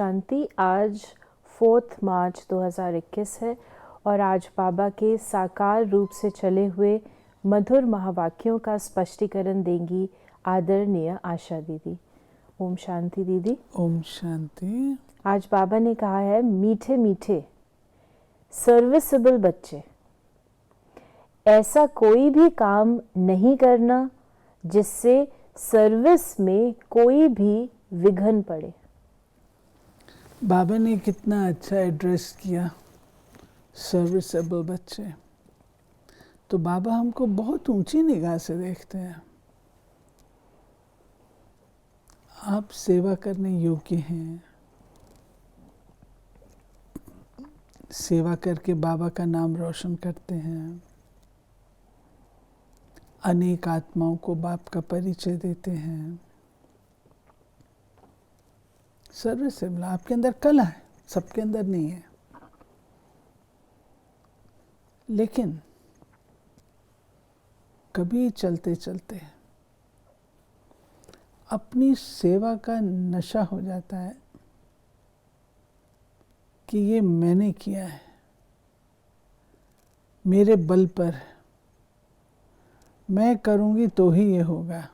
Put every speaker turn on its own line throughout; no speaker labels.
शांति। आज 4 मार्च 2021 है और आज बाबा के साकार रूप से चले हुए मधुर महावाक्यों का स्पष्टीकरण देंगी आदरणीय आशा दीदी। ओम शांति दीदी।
ओम शांति।
आज बाबा ने कहा है, मीठे मीठे सर्विसेबल बच्चे, ऐसा कोई भी काम नहीं करना जिससे सर्विस में कोई भी विघ्न पड़े।
बाबा ने कितना अच्छा एड्रेस किया, सर्विसेबल बच्चे। तो बाबा हमको बहुत ऊंची निगाह से देखते हैं। आप सेवा करने योग्य हैं। सेवा करके बाबा का नाम रोशन करते हैं। अनेक आत्माओं को बाप का परिचय देते हैं। सर्विसेबल, आपके अंदर कला है, सबके अंदर नहीं है। लेकिन कभी चलते चलते अपनी सेवा का नशा हो जाता है कि ये मैंने किया है, मेरे बल पर, मैं करूंगी तो ही ये होगा।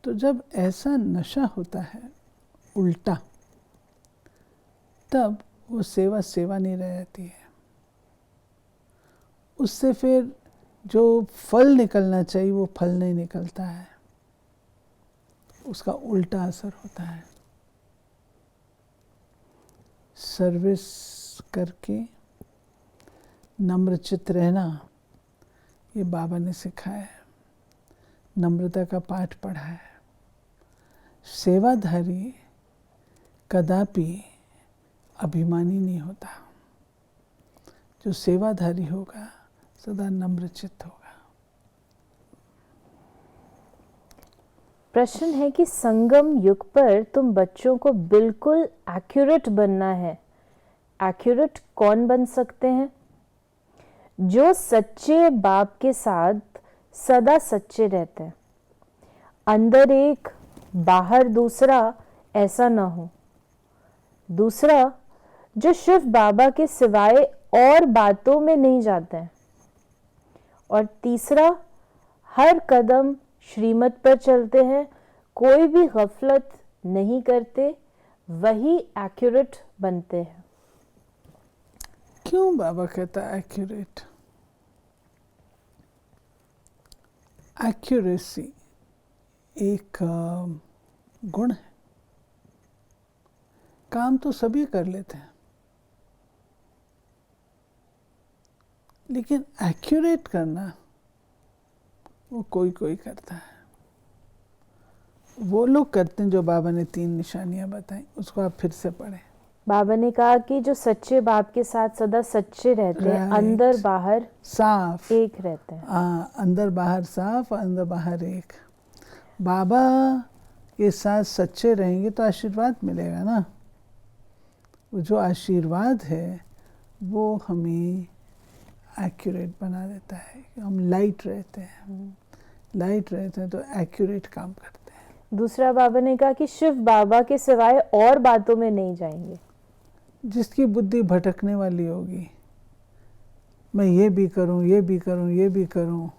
तो जब ऐसा नशा होता है उल्टा, तब वो सेवा सेवा नहीं रह जाती है। उससे फिर जो फल निकलना चाहिए वो फल नहीं निकलता है, उसका उल्टा असर होता है। सर्विस करके नम्रचित्त रहना, ये बाबा ने सिखाया है, नम्रता का पाठ पढ़ा है। सेवाधारी कदापि अभिमानी नहीं होता। जो सेवाधारी होगा सदा नम्रचित्त होगा।
प्रश्न है कि संगम युग पर तुम बच्चों को बिल्कुल एक्यूरेट बनना है। एक्यूरेट कौन बन सकते हैं? जो सच्चे बाप के साथ सदा सच्चे रहते हैं, अंदर एक बाहर दूसरा, ऐसा ना हो। दूसरा, जो शिव बाबा के सिवाय और बातों में नहीं जाते हैं। और तीसरा, हर कदम श्रीमत पर चलते हैं, कोई भी गफलत नहीं करते, वही एक्यूरेट बनते हैं।
क्यों बाबा कहता है एक्यूरेट? एक्यूरेसी एक गुण है। काम तो सभी कर लेते हैं, लेकिन एक्यूरेट करना वो कोई कोई करता है। वो लोग करते हैं जो बाबा ने 3 निशानियां बताई, उसको आप फिर से पढ़ें।
बाबा ने कहा कि जो सच्चे बाप के साथ सदा सच्चे रहते हैं, अंदर बाहर
साफ
एक रहते हैं।
अंदर बाहर साफ, अंदर बाहर एक। बाबा के साथ सच्चे रहेंगे तो आशीर्वाद मिलेगा ना। वो जो आशीर्वाद है वो हमें एक्यूरेट बना देता है। हम लाइट रहते हैं, लाइट रहते हैं तो एक्यूरेट काम करते हैं।
दूसरा, बाबा ने कहा कि शिव बाबा के सिवाय और बातों में नहीं जाएंगे।
जिसकी बुद्धि भटकने वाली होगी, मैं ये भी करूं, ये भी करूं, ये भी करूं,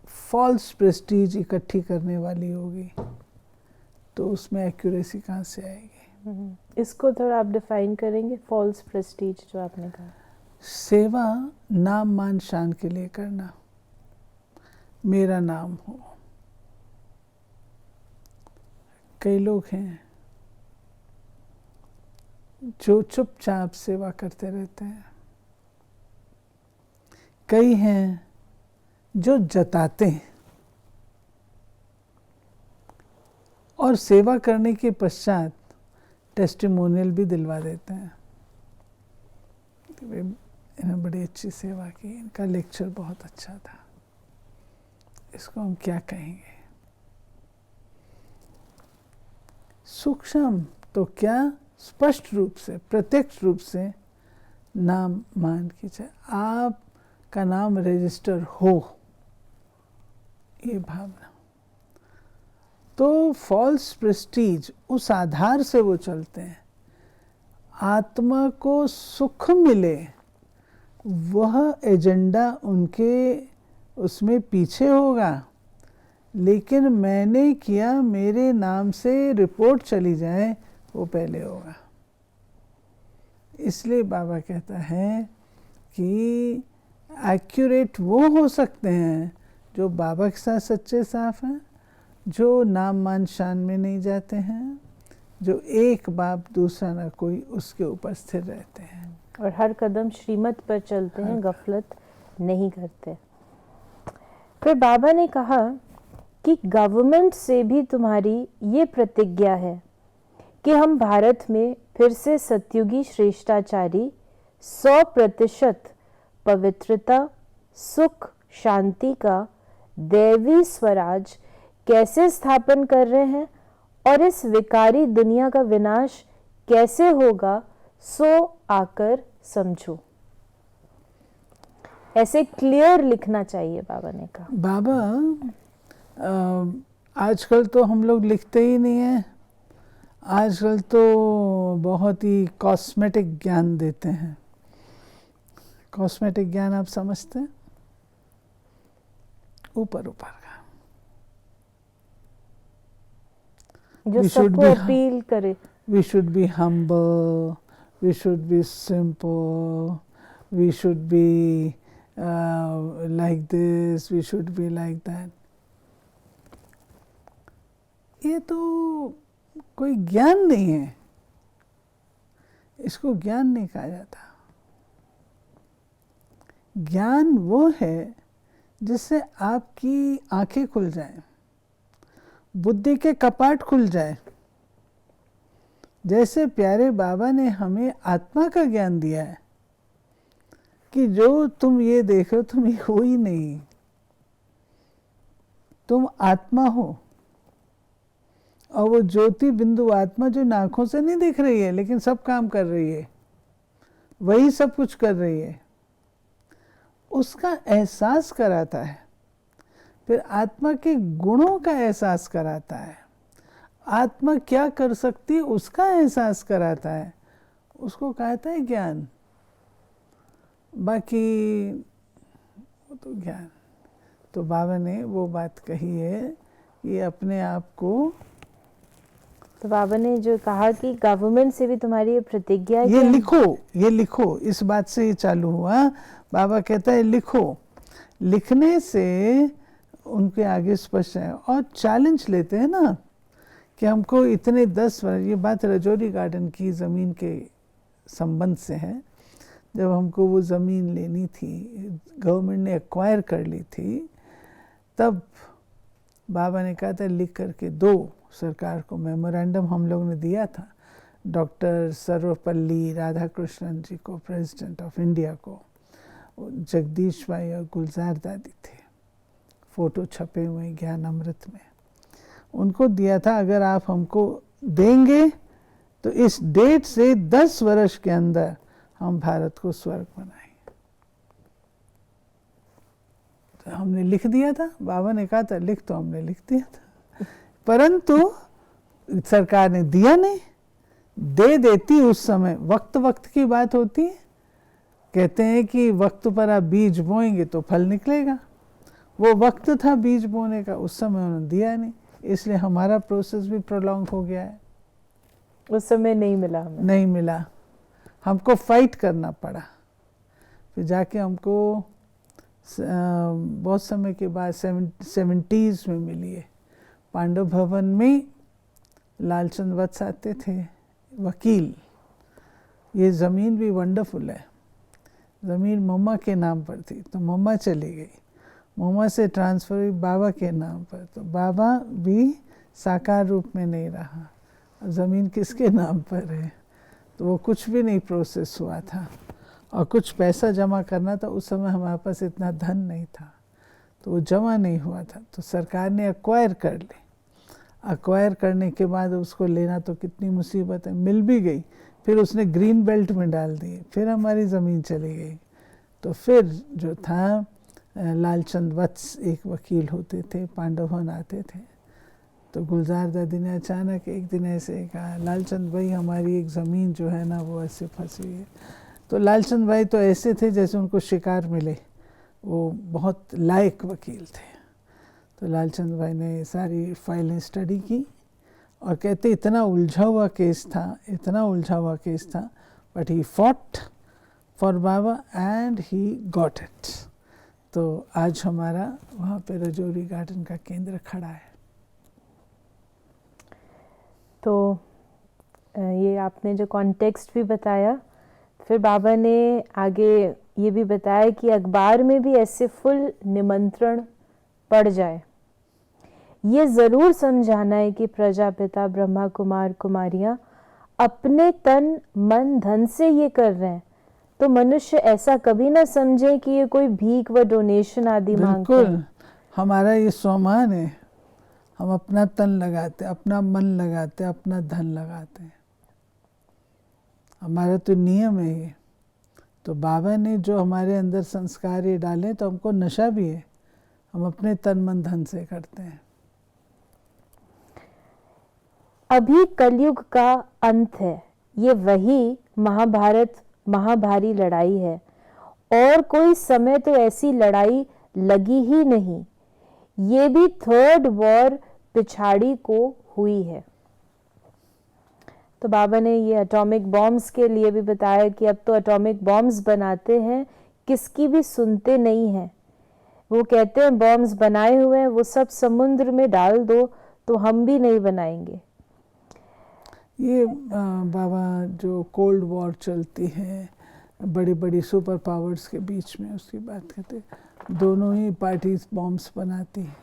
फॉल्स प्रेस्टीज इकट्ठी करने वाली होगी, तो उसमें एक्यूरेसी कहाँ से आएगी?
इसको थोड़ा आप डिफाइन करेंगे, फॉल्स प्रेस्टीज जो आपने कहा।
सेवा नाम मान शान के लिए करना, मेरा नाम हो। कई लोग हैं जो चुपचाप सेवा करते रहते हैं। कई हैं जो जताते हैं और सेवा करने के पश्चात टेस्टिमोनियल भी दिलवा देते हैं। इन्होंने बड़ी अच्छी सेवा की, इनका लेक्चर बहुत अच्छा था। इसको हम क्या कहेंगे? सूक्ष्म तो क्या, स्पष्ट रूप से, प्रत्यक्ष रूप से नाम मान कीजिए। आपका नाम रजिस्टर हो, ये भावना। तो फॉल्स प्रेस्टीज, उस आधार से वो चलते हैं। आत्मा को सुख मिले, वह एजेंडा उनके उसमें पीछे होगा, लेकिन मैंने किया, मेरे नाम से रिपोर्ट चली जाए, वो पहले होगा। इसलिए बाबा कहता है कि एक्यूरेट वो हो सकते हैं जो बाबा के साथ सच्चे साफ हैं, जो नाम मान शान में नहीं जाते हैं, जो एक बाप दूसरा ना कोई उसके ऊपर स्थिर रहते हैं
और हर कदम श्रीमत पर चलते हैं, गफलत नहीं करते। फिर बाबा ने कहा कि गवर्नमेंट से भी तुम्हारी ये प्रतिज्ञा है कि हम भारत में फिर से सतयुगी श्रेष्ठाचारी 100% पवित्रता, सुख, शांति का दैवी स्वराज कैसे स्थापन कर रहे हैं और इस विकारी दुनिया का विनाश कैसे होगा, सो आकर समझो। ऐसे क्लियर लिखना चाहिए, बाबा ने कहा।
बाबा आजकल तो हम लोग लिखते ही नहीं हैं, आजकल तो बहुत ही कॉस्मेटिक ज्ञान देते हैं। कॉस्मेटिक ज्ञान आप समझते हैं? ऊपर ऊपर का,
जो सबको अपील करे।
We should be humble, we should be simple, we should be like this, we should be like that. ये तो कोई ज्ञान नहीं है, इसको ज्ञान नहीं कहा जाता। ज्ञान वो है जिससे आपकी आंखें खुल जाएं, बुद्धि के कपाट खुल जाए। जैसे प्यारे बाबा ने हमें आत्मा का ज्ञान दिया है कि जो तुम ये देख रहे हो, तुम ये हो ही नहीं, तुम आत्मा हो। और वो ज्योति बिंदु आत्मा जो आंखों से नहीं दिख रही है, लेकिन सब काम कर रही है, वही सब कुछ कर रही है, उसका एहसास कराता है। फिर आत्मा के गुणों का एहसास कराता है, आत्मा क्या कर सकती है उसका एहसास कराता है, उसको कहता है ज्ञान। बाकी वो तो ज्ञान, तो बाबा ने वो बात कही है कि अपने आप को,
तो बाबा ने जो कहा कि गवर्नमेंट से भी तुम्हारी ये प्रतिज्ञा है,
ये लिखो, ये लिखो, इस बात से ये चालू हुआ। बाबा कहता है लिखो, लिखने से उनके आगे स्पष्ट है। और चैलेंज लेते हैं ना कि हमको इतने 10 वर्ष, ये बात रजौरी गार्डन की ज़मीन के संबंध से है। जब हमको वो ज़मीन लेनी थी, गवर्नमेंट ने एक्वायर कर ली थी, तब बाबा ने कहा था लिख करके दो सरकार को। मेमोरेंडम हम लोग ने दिया था डॉक्टर सर्वपल्ली राधाकृष्णन जी को, प्रेसिडेंट ऑफ इंडिया को, जगदीश भाई और गुलजार दादी थे, फ़ोटो छपे हुए ज्ञान अमृत में, उनको दिया था। अगर आप हमको देंगे तो इस डेट से 10 वर्ष के अंदर हम भारत को स्वर्ग बनाएंगे। तो हमने लिख दिया था, बाबा ने कहा था लिख, तो हमने लिख दिया था, परंतु सरकार ने दिया नहीं। दे देती उस समय, वक्त वक्त की बात होती है। कहते हैं कि वक्त पर आप बीज बोएंगे तो फल निकलेगा, वो वक्त था बीज बोने का, उस समय उन्होंने दिया नहीं, इसलिए हमारा प्रोसेस भी प्रोलॉन्ग हो गया है।
उस समय नहीं मिला, हमें
नहीं मिला, हमको फाइट करना पड़ा। फिर जाके हमको बहुत समय के बाद 70s में मिली है। पांडव भवन में लालचंद वत्स आते थे, वकील। ये ज़मीन भी वंडरफुल है, ज़मीन मम्मा के नाम पर थी, तो मम्मा चली गई, मम्मा से ट्रांसफ़र हुई बाबा के नाम पर, तो बाबा भी साकार रूप में नहीं रहा, ज़मीन किसके नाम पर है, तो वो कुछ भी नहीं प्रोसेस हुआ था। और कुछ पैसा जमा करना था, उस समय हमारे पास इतना धन नहीं था, तो वो जमा नहीं हुआ था, तो सरकार ने एक्वायर कर ली। एक्वायर करने के बाद उसको लेना तो कितनी मुसीबत है, मिल भी गई, फिर उसने ग्रीन बेल्ट में डाल दी, फिर हमारी ज़मीन चली गई। तो फिर जो था लालचंद वत्स एक वकील होते थे, पांडव भवन आते थे, तो गुलजार दादी ने अचानक एक दिन ऐसे कहा, लालचंद भाई हमारी एक ज़मीन जो है ना वो ऐसे फंसी हुई है। तो लालचंद भाई तो ऐसे थे जैसे उनको शिकार मिले, वो बहुत लायक वकील थे। तो लालचंद भाई ने सारी फाइलें स्टडी की और कहते इतना उलझा हुआ केस था, इतना उलझा हुआ केस था, but he fought for Baba and he got it. तो आज हमारा वहाँ पे रजौरी गार्डन का केंद्र खड़ा है।
तो ये आपने जो कॉन्टेक्स्ट भी बताया, फिर बाबा ने आगे ये भी बताया कि अखबार में भी ऐसे फुल निमंत्रण पड़ जाए, ये ज़रूर समझाना है कि प्रजापिता ब्रह्मा कुमार कुमारियाँ अपने तन मन धन से ये कर रहे हैं, तो मनुष्य ऐसा कभी ना समझे कि ये कोई भीख व डोनेशन आदि मांगते हैं।
बिल्कुल, हमारा ये स्वामान है, हम अपना तन लगाते, अपना मन लगाते, अपना धन लगाते हैं, हमारा तो नियम है ये। तो बाबा ने जो हमारे अंदर संस्कार ये डाले, तो हमको नशा भी है, हम अपने तन मन धन से करते हैं।
अभी कलयुग का अंत है, ये वही महाभारत महाभारी लड़ाई है, और कोई समय तो ऐसी लड़ाई लगी ही नहीं, ये भी थर्ड वॉर पिछाड़ी को हुई है। तो बाबा ने ये एटॉमिक बॉम्ब्स के लिए भी बताया कि अब तो एटॉमिक बॉम्ब्स बनाते हैं, किसकी भी सुनते नहीं हैं। वो कहते हैं बॉम्ब्स बनाए हुए हैं, वो सब समुद्र में डाल दो तो हम भी नहीं बनाएंगे।
ये बाबा जो कोल्ड वॉर चलती है बड़ी बड़ी सुपर पावर्स के बीच में, उसकी बात करते, दोनों ही पार्टीज बॉम्ब्स बनाती हैं।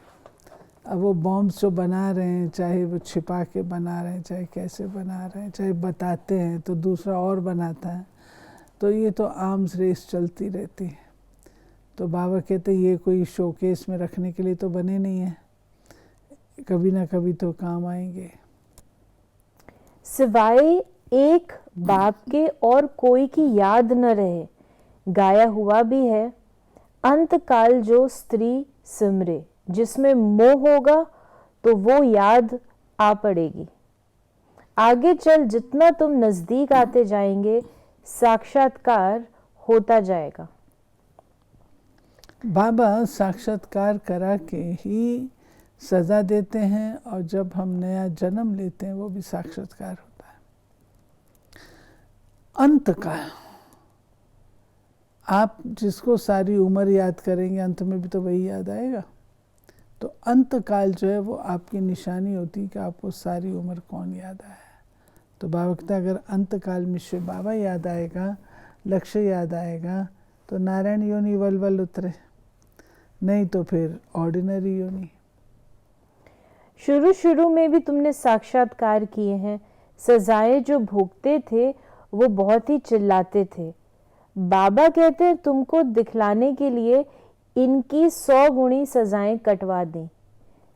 अब वो बॉम्ब्स जो बना रहे हैं, चाहे वो छिपा के बना रहे हैं, चाहे कैसे बना रहे हैं, चाहे बताते हैं तो दूसरा और बनाता है, तो ये तो आर्म्स रेस चलती रहती है। तो बाबा कहते ये कोई शोकेस में रखने के लिए तो बने नहीं है, कभी ना कभी तो काम आएंगे।
सिवाय एक बाप के और कोई की याद न रहे, गाया हुआ भी है, अंत काल जो स्त्री सिमरे, जिसमें मोह होगा तो वो याद आ पड़ेगी। आगे चल जितना तुम नजदीक आते जाएंगे, साक्षात्कार होता जाएगा।
बाबा साक्षात्कार करा के ही सज़ा देते हैं, और जब हम नया जन्म लेते हैं वो भी साक्षात्कार होता है। अंत का आप जिसको सारी उम्र याद करेंगे, अंत में भी तो वही याद आएगा। तो अंत काल जो है वो आपकी निशानी होती है कि आपको सारी उम्र कौन याद आया है। तो बाबा कहता अगर अंत काल में शिव बाबा याद आएगा, लक्ष्य याद आएगा, तो नारायण योनि वल उतरे, नहीं तो फिर ऑर्डिनरी योनि।
शुरू में भी तुमने साक्षात्कार किए हैं, सजाएं जो भोगते थे वो बहुत ही चिल्लाते थे। बाबा कहते हैं तुमको दिखलाने के लिए इनकी 100 गुणी सजाएं कटवा दी।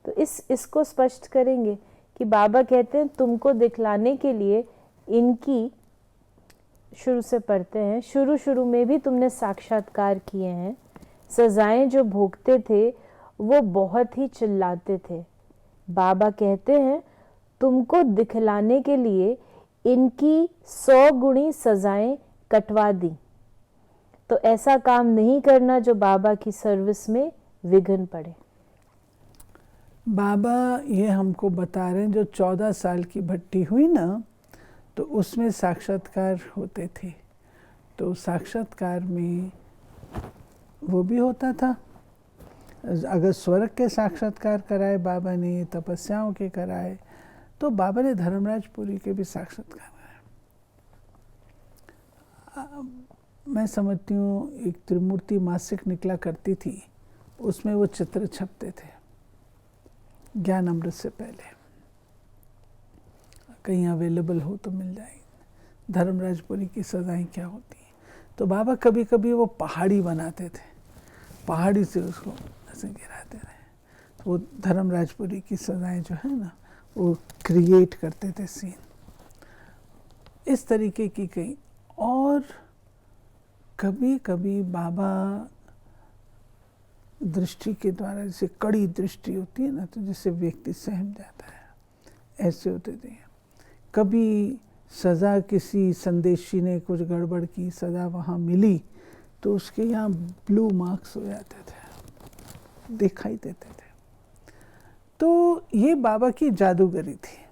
तो इसको स्पष्ट करेंगे कि बाबा कहते हैं तुमको दिखलाने के लिए इनकी, शुरू से पढ़ते हैं, शुरू में भी तुमने साक्षात्कार किए हैं, सजाएं जो भोगते थे वो बहुत ही चिल्लाते थे। बाबा कहते हैं तुमको दिखलाने के लिए इनकी 100 गुणी सजाएं कटवा दी। तो ऐसा काम नहीं करना जो बाबा की सर्विस में विघ्न पड़े।
बाबा ये हमको बता रहे हैं जो 14 साल की भट्टी हुई ना, तो उसमें साक्षात्कार होते थे। तो साक्षात्कार में वो भी होता था। अगर स्वर्ग के साक्षात्कार कराए बाबा ने, तपस्याओं के कराए, तो बाबा ने धर्मराजपुरी के भी साक्षात्कार कराए। मैं समझती हूँ एक त्रिमूर्ति मासिक निकला करती थी, उसमें वो चित्र छपते थे ज्ञान अमृत से पहले, कहीं अवेलेबल हो तो मिल जाएगी। धर्मराजपुरी की सजाएं क्या होती हैं। तो बाबा कभी कभी वो पहाड़ी बनाते थे, पहाड़ी से उसको ऐसे गिराते थे। तो वो धर्मराजपुरी की सजाएं जो है ना, वो क्रिएट करते थे सीन। इस तरीके की कई, और कभी कभी बाबा दृष्टि के द्वारा, जैसे कड़ी दृष्टि होती है ना, तो जिससे व्यक्ति सहम जाता है, ऐसे होते थे। कभी सज़ा किसी संदेशी ने कुछ गड़बड़ की, सज़ा वहाँ मिली तो उसके यहाँ ब्लू मार्क्स हो जाते थे, दिखाई देते थे। तो ये बाबा की जादूगरी थी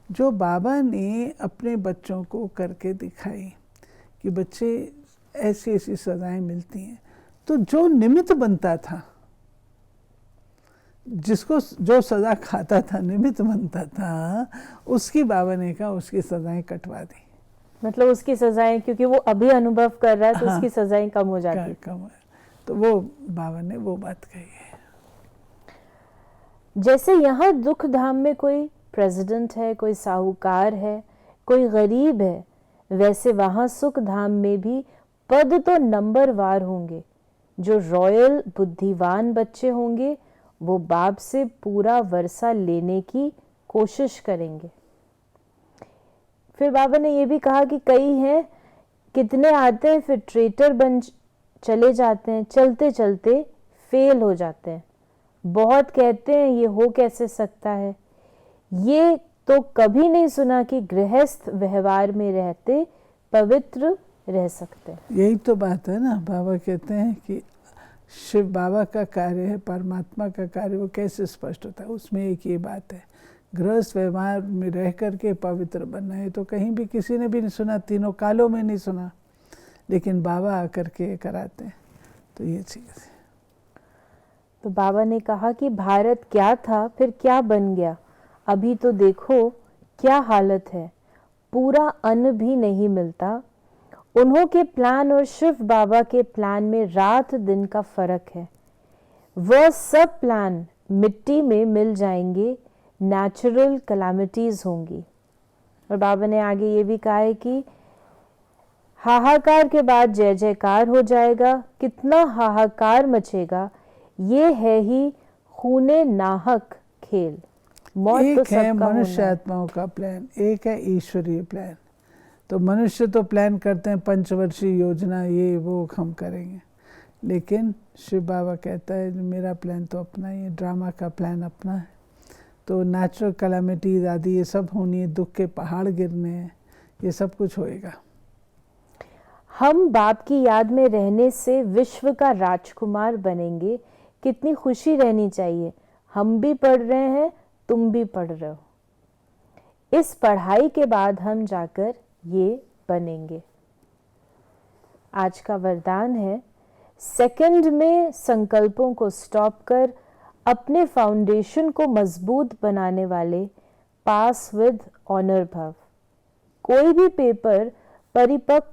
जो बाबा ने अपने बच्चों को करके दिखाई कि बच्चे ऐसी ऐसी सज़ाएं मिलती हैं। तो जो निमित्त बनता था, जिसको जो सज़ा खाता था, निमित्त बनता था, उसकी बाबा ने कहा उसकी सज़ाएं कटवा दी।
मतलब उसकी सज़ाएं, क्योंकि वो अभी अनुभव कर रहा है तो
हाँ,
उसकी सज़ाएं कम हो जाती।
कम। तो वो बाबा ने वो बात कही है।
जैसे यहाँ दुख धाम में कोई प्रेसिडेंट है, कोई साहूकार है, कोई गरीब है, वैसे वहाँ सुख धाम में भी पद तो नंबरवार होंगे। जो रॉयल बुद्धिवान बच्चे होंगे वो बाप से पूरा वर्षा लेने की कोशिश करेंगे। फिर बाबा ने ये भी कहा कि कई हैं, कितने आते हैं फिर ट्रेटर बन चले जाते हैं, चलते चलते फेल हो जाते हैं। बहुत कहते हैं ये हो कैसे सकता है। ये तो कभी नहीं सुना कि गृहस्थ व्यवहार में रहते पवित्र रह सकते हैं।
यही तो बात है ना, बाबा कहते हैं कि शिव बाबा का कार्य है, परमात्मा का कार्य, वो कैसे स्पष्ट होता है। उसमें एक ये बात है, गृहस्थ व्यवहार में रह करके पवित्र बनना है। तो कहीं भी किसी ने भी नहीं सुना, तीनों कालों में नहीं सुना, लेकिन बाबा आकर के कराते हैं। तो ये चीज़ है।
तो बाबा ने कहा कि भारत क्या था फिर क्या बन गया, अभी तो देखो क्या हालत है, पूरा अन्न भी नहीं मिलता। उन्हों के प्लान और शिव बाबा के प्लान में रात दिन का फर्क है। वह सब प्लान मिट्टी में मिल जाएंगे, नेचुरल कैलामिटीज होंगी। और बाबा ने आगे ये भी कहा है कि हाहाकार के बाद जय जयकार हो जाएगा। कितना हाहाकार मचेगा, ये है ही खूने नाहक खेल। मौत
एक
तो
है
सबका
मनुष्य
होना है।
आत्माओं का प्लान, एक है ईश्वरीय प्लान। तो मनुष्य तो प्लान करते हैं पंचवर्षीय योजना, ये वो हम करेंगे, लेकिन शिव बाबा कहता है मेरा प्लान तो अपना ही है, ड्रामा का प्लान अपना है। तो नेचुरल कैलामिटीज आदि ये सब होनी है, दुख के पहाड़ गिरने हैं, ये सब कुछ होएगा।
हम बाप की याद में रहने से विश्व का राजकुमार बनेंगे। कितनी खुशी रहनी चाहिए। हम भी पढ़ रहे हैं, तुम भी पढ़ रहे हो। इस पढ़ाई के बाद हम जाकर ये बनेंगे। आज का वरदान है, सेकंड में संकल्पों को स्टॉप कर अपने फाउंडेशन को मजबूत बनाने वाले पास विद ऑनर भव। कोई भी पेपर परिपक्व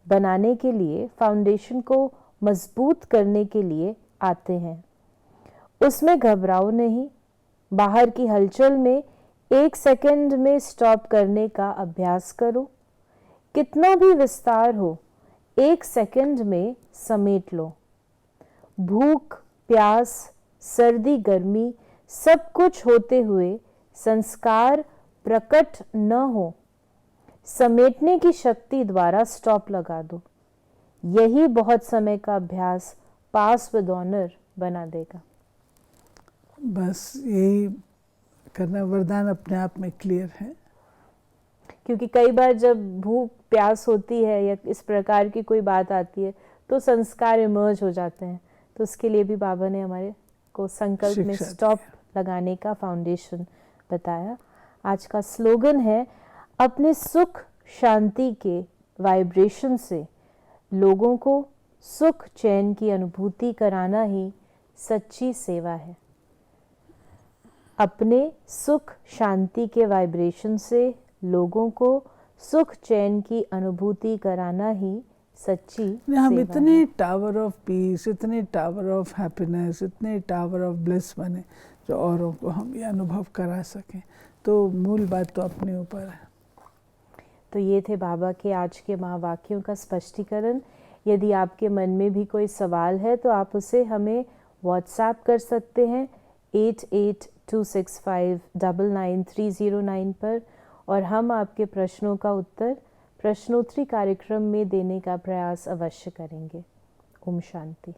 बनाने के लिए, फाउंडेशन को मजबूत करने के लिए आते हैं। उसमें घबराओ नहीं। बाहर की हलचल में 1 सेकंड में स्टॉप करने का अभ्यास करो। कितना भी विस्तार हो, 1 सेकंड में समेट लो। भूख, प्यास, सर्दी, गर्मी, सब कुछ होते हुए संस्कार प्रकट न हो, समेटने की शक्ति द्वारा स्टॉप लगा दो। यही बहुत समय का अभ्यास पास विद ऑनर बना देगा।
बस यही करना। वरदान अपने आप में क्लियर है।
क्योंकि कई बार जब भूख प्यास होती है या इस प्रकार की कोई बात आती है तो संस्कार इमर्ज हो जाते हैं। तो उसके लिए भी बाबा ने हमारे को संकल्प में
शिक्षा
स्टॉप लगाने का फाउंडेशन बताया। आज का स्लोगन है, अपने सुख शांति के वाइब्रेशन से लोगों को सुख चैन की अनुभूति कराना ही सच्ची सेवा है। अपने सुख शांति के वाइब्रेशन से लोगों को सुख चैन की अनुभूति कराना ही सच्ची
हम
सेवा
इतने
है।
टावर ऑफ पीस, इतने टावर ऑफ हैप्पीनेस, इतने टावर ऑफ ब्लिस बने जो औरों को हम ये अनुभव करा सकें। तो मूल बात तो अपने ऊपर है।
तो ये थे बाबा के आज के महावाक्यों का स्पष्टीकरण। यदि आपके मन में भी कोई सवाल है तो आप उसे हमें व्हाट्सएप कर सकते हैं 8826599309 पर, और हम आपके प्रश्नों का उत्तर प्रश्नोत्तरी कार्यक्रम में देने का प्रयास अवश्य करेंगे। ओम शांति।